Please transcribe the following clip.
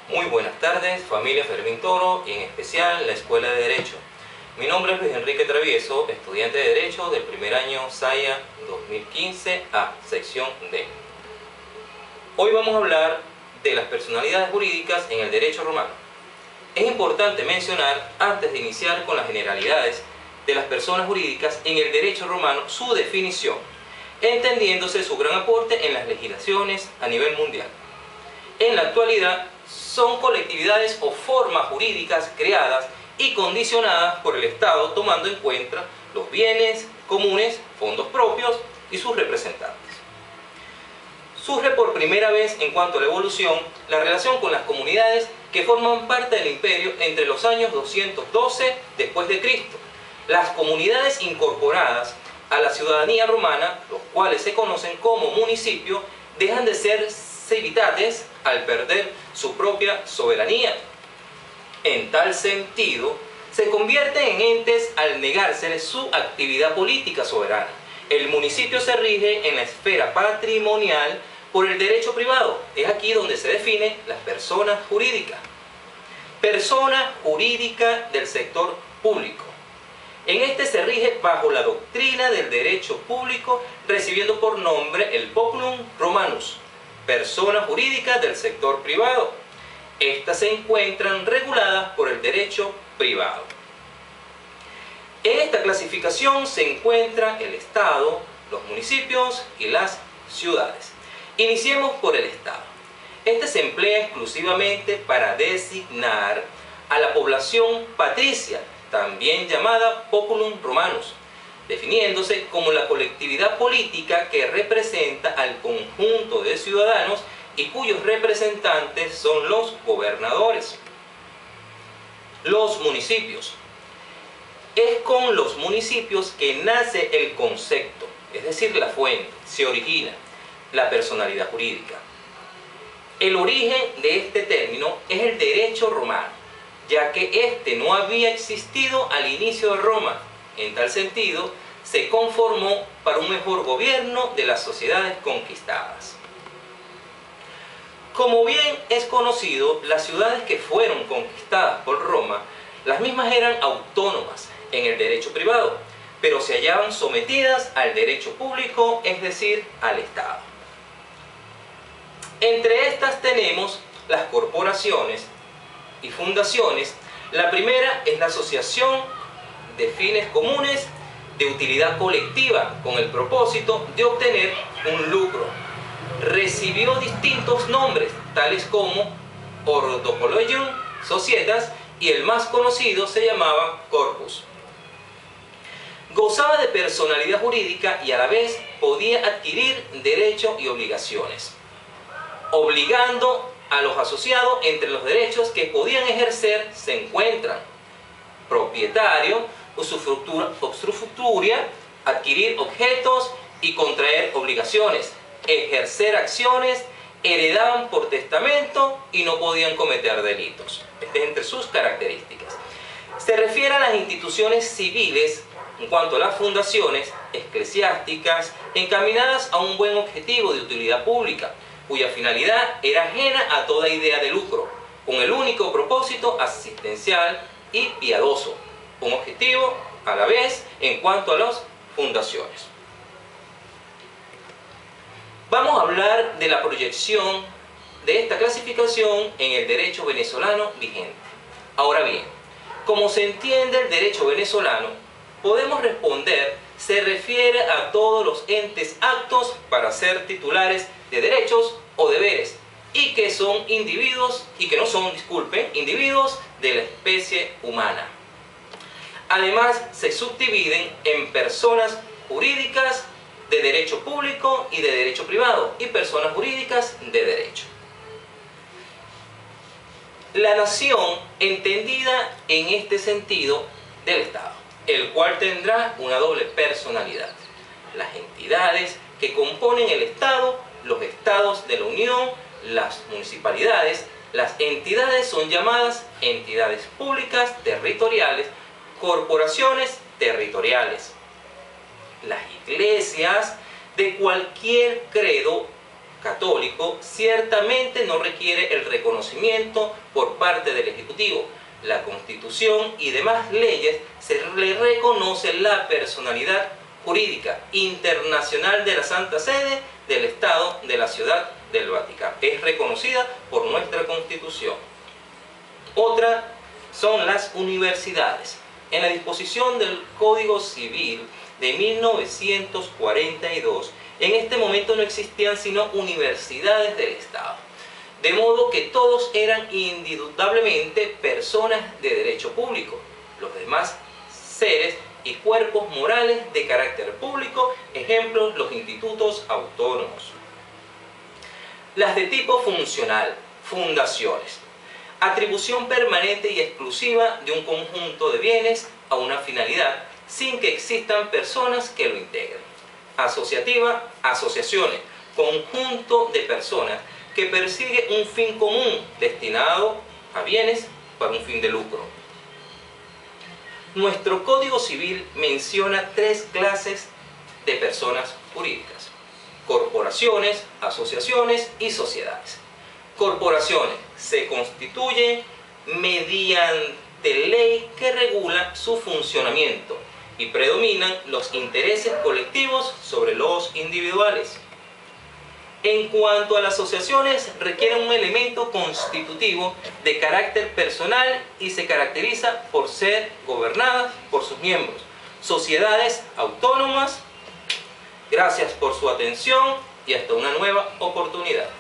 Muy buenas tardes, familia Fermín Toro y en especial la Escuela de Derecho. Mi nombre es Luis Enrique Travieso, estudiante de Derecho del primer año SAIA 2015A, sección D. Hoy vamos a hablar de las personalidades jurídicas en el derecho romano. Es importante mencionar, antes de iniciar con las generalidades de las personas jurídicas en el derecho romano, su definición, entendiéndose su gran aporte en las legislaciones a nivel mundial. En la actualidad, son colectividades o formas jurídicas creadas y condicionadas por el Estado, tomando en cuenta los bienes comunes, fondos propios y sus representantes. Surge por primera vez en cuanto a la evolución la relación con las comunidades que forman parte del imperio entre los años 212 después de Cristo. Las comunidades incorporadas a la ciudadanía romana, los cuales se conocen como municipios, dejan de ser civitates al perder su propia soberanía. En tal sentido, se convierten en entes al negárseles su actividad política soberana. El municipio se rige en la esfera patrimonial por el derecho privado. Es aquí donde se define las personas jurídicas. Persona jurídica del sector público. En este se rige bajo la doctrina del derecho público, recibiendo por nombre el Populum Romanus. Personas jurídicas del sector privado. Estas se encuentran reguladas por el derecho privado. En esta clasificación se encuentra el Estado, los municipios y las ciudades. Iniciemos por el Estado. Este se emplea exclusivamente para designar a la población patricia, también llamada Populum Romanus, definiéndose como la colectividad política que representa al conjunto de ciudadanos y cuyos representantes son los gobernadores. Los municipios. Es con los municipios que nace el concepto, es decir, la fuente, se origina la personalidad jurídica. El origen de este término es el derecho romano, ya que este no había existido al inicio de Roma. En tal sentido, se conformó para un mejor gobierno de las sociedades conquistadas. Como bien es conocido, las ciudades que fueron conquistadas por Roma, las mismas eran autónomas en el derecho privado, pero se hallaban sometidas al derecho público, es decir, al Estado. Entre estas tenemos las corporaciones y fundaciones. La primera es la asociación de fines comunes de utilidad colectiva con el propósito de obtener un lucro. Recibió distintos nombres, tales como Ordo Collegium Societas, y el más conocido se llamaba Corpus. Gozaba de personalidad jurídica y a la vez podía adquirir derechos y obligaciones, obligando a los asociados. Entre los derechos que podían ejercer se encuentran propietario, usufructuaria, adquirir objetos y contraer obligaciones, ejercer acciones, heredaban por testamento y no podían cometer delitos. Este es entre sus características. Se refiere a las instituciones civiles en cuanto a las fundaciones eclesiásticas encaminadas a un buen objetivo de utilidad pública, cuya finalidad era ajena a toda idea de lucro, con el único propósito asistencial y piadoso. Un objetivo a la vez en cuanto a las fundaciones. Vamos a hablar de la proyección de esta clasificación en el derecho venezolano vigente. Ahora bien, como se entiende el derecho venezolano, podemos responder, se refiere a todos los entes aptos para ser titulares de derechos o deberes y que son individuos, y que no son, individuos de la especie humana. Además, se subdividen en personas jurídicas de derecho público y de derecho privado y personas jurídicas de derecho. La nación entendida en este sentido del Estado, el cual tendrá una doble personalidad. Las entidades que componen el Estado, los estados de la Unión, las municipalidades. Las entidades son llamadas entidades públicas territoriales, corporaciones territoriales. Las iglesias de cualquier credo católico ciertamente no requiere el reconocimiento por parte del Ejecutivo. La Constitución y demás leyes se le reconoce la personalidad jurídica internacional de la Santa Sede del Estado de la Ciudad del Vaticano. Es reconocida por nuestra Constitución. Otra son las universidades. En la disposición del Código Civil de 1942, en este momento no existían sino universidades del Estado, de modo que todos eran indudablemente personas de derecho público. Los demás seres y cuerpos morales de carácter público, ejemplos, los institutos autónomos. Las de tipo funcional, fundaciones. Atribución permanente y exclusiva de un conjunto de bienes a una finalidad, sin que existan personas que lo integren. Asociativa, asociaciones, conjunto de personas que persigue un fin común destinado a bienes para un fin de lucro. Nuestro Código Civil menciona 3 clases de personas jurídicas: corporaciones, asociaciones y sociedades. Corporaciones se constituyen mediante ley que regula su funcionamiento y predominan los intereses colectivos sobre los individuales. En cuanto a las asociaciones, requieren un elemento constitutivo de carácter personal y se caracteriza por ser gobernadas por sus miembros. Sociedades autónomas. Gracias por su atención y hasta una nueva oportunidad.